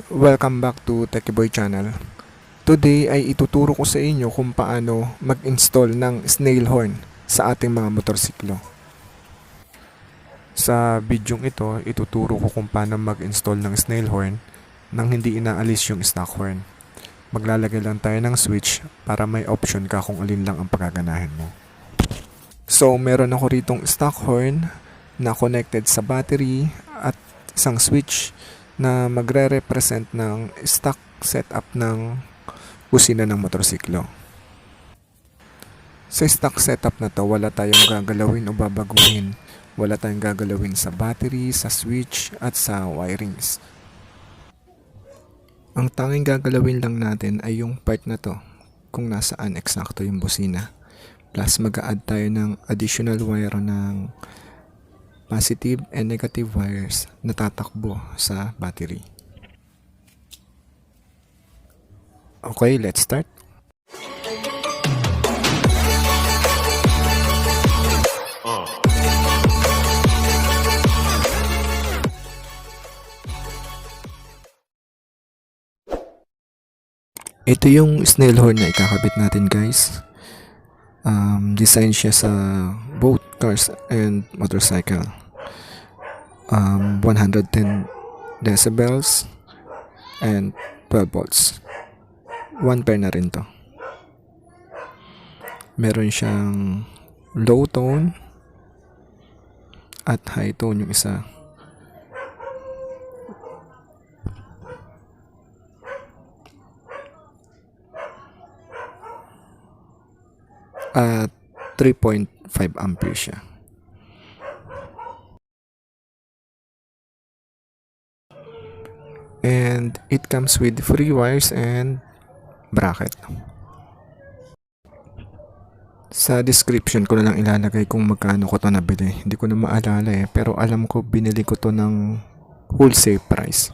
Welcome back to Techie channel. Today ay ituturo ko sa inyo kung paano mag-install ng snail horn sa ating mga motorsiklo. Sa bidyong ito, ituturo ko kung paano mag-install ng snail horn nang hindi inaalis yung stock horn. Maglalagay lang tayo ng switch para may option ka kung alin lang ang pagaganahin mo. So, meron ako ritong stock horn na connected sa battery at isang switch na magre-represent ng stock setup ng busina ng motorsiklo. Sa stock setup na to, wala tayong gagalawin o babaguhin. Wala tayong gagalawin sa battery, sa switch, at sa wirings. Ang tanging gagalawin lang natin ay yung part na to, kung nasaan eksakto yung busina. Plus mag-a-add tayo ng additional wire ng positive and negative wires na tatakbo sa battery. Okay, let's start. Ito yung snail horn na ikakabit natin, guys. Design siya sa both cars and motorcycle. 110 decibels and 12 volts. 1 pair na rin to. Meron siyang low tone at high tone yung isa. At 3.5 ampere siya. And it comes with free wires and bracket. Sa description ko na lang ilalagay kung magkano ko to nabili. Hindi ko na maalala pero alam ko binili ko to ng wholesale price.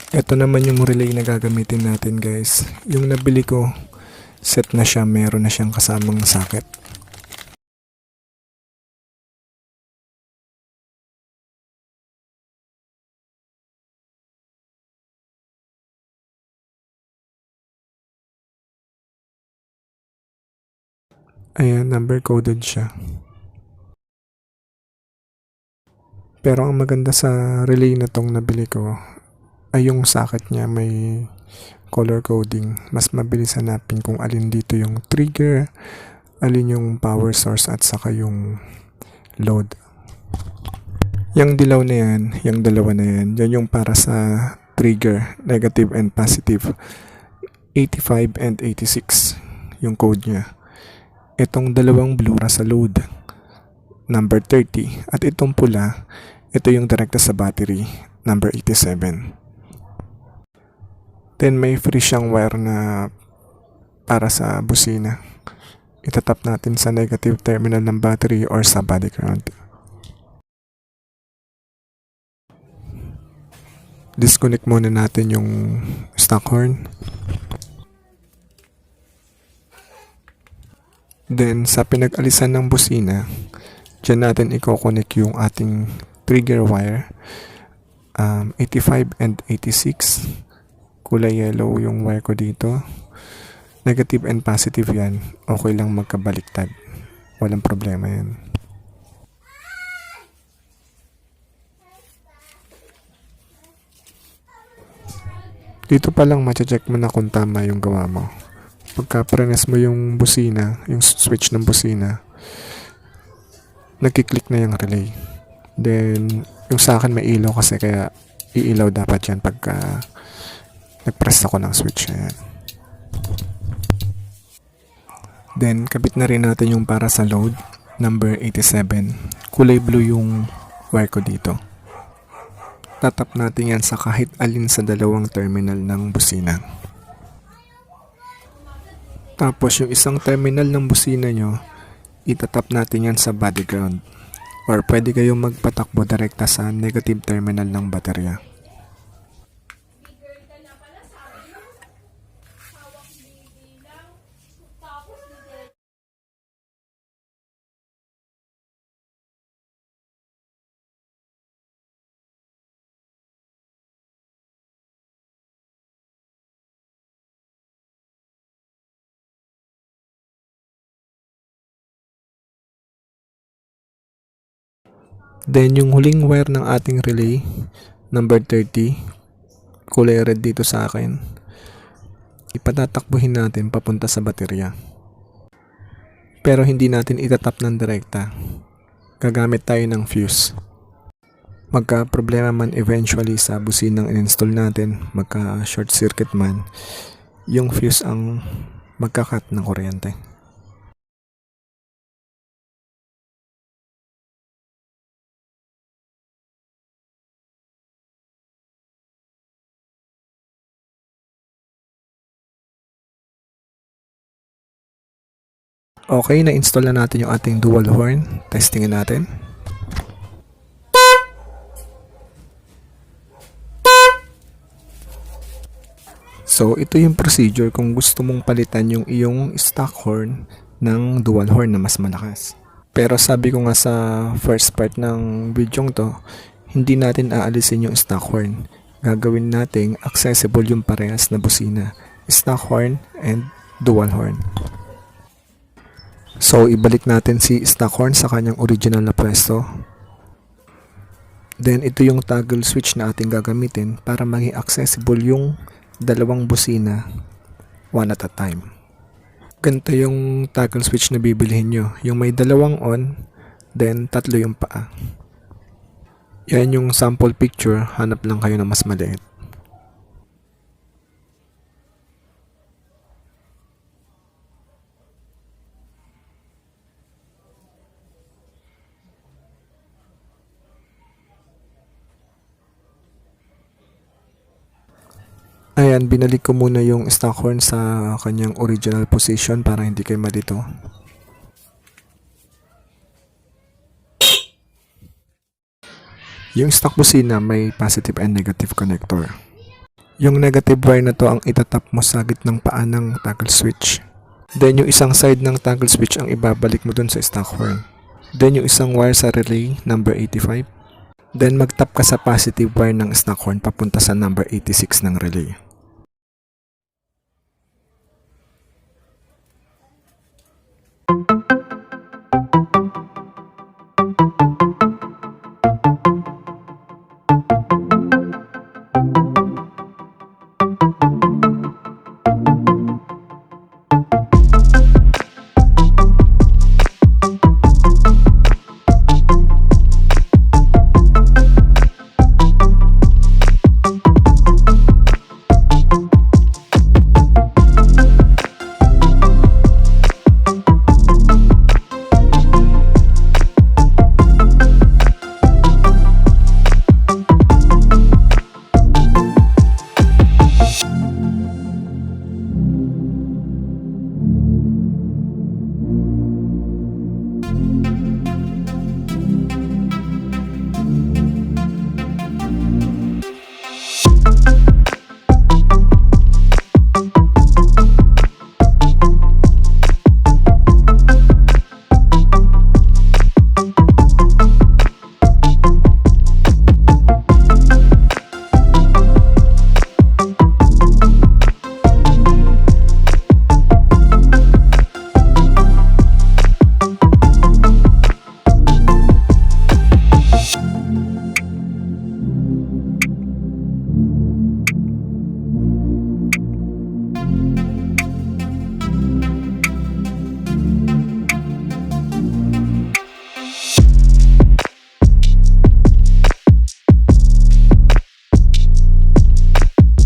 Ito naman yung relay na gagamitin natin, guys. Yung nabili ko, set na siya, meron na siyang kasamang socket. Ayan, number coded siya. Pero ang maganda sa relay na tong nabili ko ay yung socket niya may color coding. Mas mabilis hanapin kung alin dito yung trigger, alin yung power source at saka yung load. Yung dilaw na yan, yung dalawa na yan, yan yung para sa trigger, negative and positive. 85 and 86 yung code niya. Itong dalawang blue sa load, number 30. At itong pula, ito yung direkta sa battery, number 87. Then may free siyang wire na para sa busina. Itatap natin sa negative terminal ng battery or sa body ground. Disconnect muna natin yung stock horn. Then sa pinag-alisan ng busina, dyan natin i-connect yung ating trigger wire. 85 and 86. Kulay yellow yung wire ko dito. Negative and positive yan. Okay lang magkabaliktad. Walang problema yan. Dito pa lang mache-check mo na kung tama yung gawa mo. Pagka prenes mo yung busina, yung switch ng busina, nagkiklik na yung relay. Then, yung sa akin may ilaw kasi kaya iilaw dapat yan pagka nag-press ako ng switch na yan. Then, kabit na rin natin yung para sa load, number 87. Kulay blue yung wire ko dito. Tatap natin yan sa kahit alin sa dalawang terminal ng busina. Tapos yung isang terminal ng busina nyo, itatap natin yan sa body ground. Or pwede kayong magpatakbo direkta sa negative terminal ng baterya. Then yung huling wire ng ating relay, number 30, kulay red dito sa akin, ipatatakbuhin natin papunta sa baterya. Pero hindi natin itatap ng direkta. Gagamit tayo ng fuse. Magka problema man eventually sa businang in-install natin, magka short circuit man, yung fuse ang magkakat ng kuryente. Okay, na-install na natin yung ating dual horn. Testingin natin. So, ito yung procedure kung gusto mong palitan yung iyong stock horn ng dual horn na mas malakas. Pero sabi ko nga sa first part ng video to, hindi natin aalisin yung stock horn. Gagawin nating accessible yung parehas na busina, stock horn and dual horn. So, ibalik natin si stock horn sa kanyang original na pwesto. Then, ito yung toggle switch na ating gagamitin para maging accessible yung dalawang busina one at a time. Ganito yung toggle switch na bibilihin nyo. Yung may dalawang on, then tatlo yung paa. Yan yung sample picture, hanap lang kayo na mas maliit. Ayan, binalik ko muna yung stock horn sa kanyang original position para hindi kayo malito. Yung stock busina may positive and negative connector. Yung negative wire na to ang itatap mo sa gitnang paa ng toggle switch. Then yung isang side ng toggle switch ang ibabalik mo dun sa stock horn. Then yung isang wire sa relay, number 85. Then magtap ka sa positive wire ng stock horn papunta sa number 86 ng relay.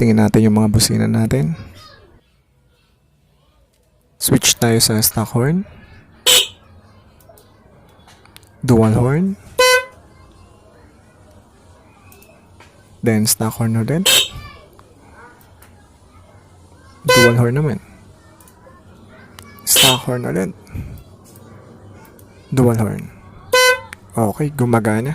Tingnan natin yung mga busina natin. Switch tayo sa stock horn, dual horn, then stock horn ulit, dual horn naman, stock horn ulit, dual horn. Okay, gumagana.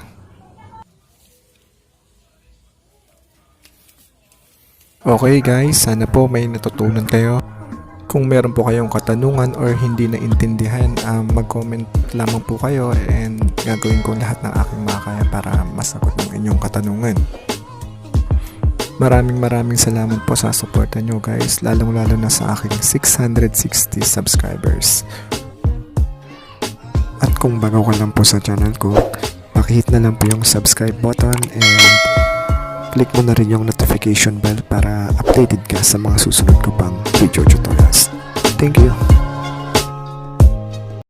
Okay guys, sana po may natutunan kayo. Kung meron po kayong katanungan or hindi naintindihan, mag-comment lamang po kayo and gagawin ko lahat ng aking makakaya para masagot ng inyong katanungan. Maraming salamat po sa suporta nyo guys, lalong-lalo na sa aking 660 subscribers. At kung bago ka lang po sa channel ko, Pakihit na lang po yung subscribe button and click mo na rin yung notification bell para updated ka sa mga susunod ko pang video tutorials. Thank you!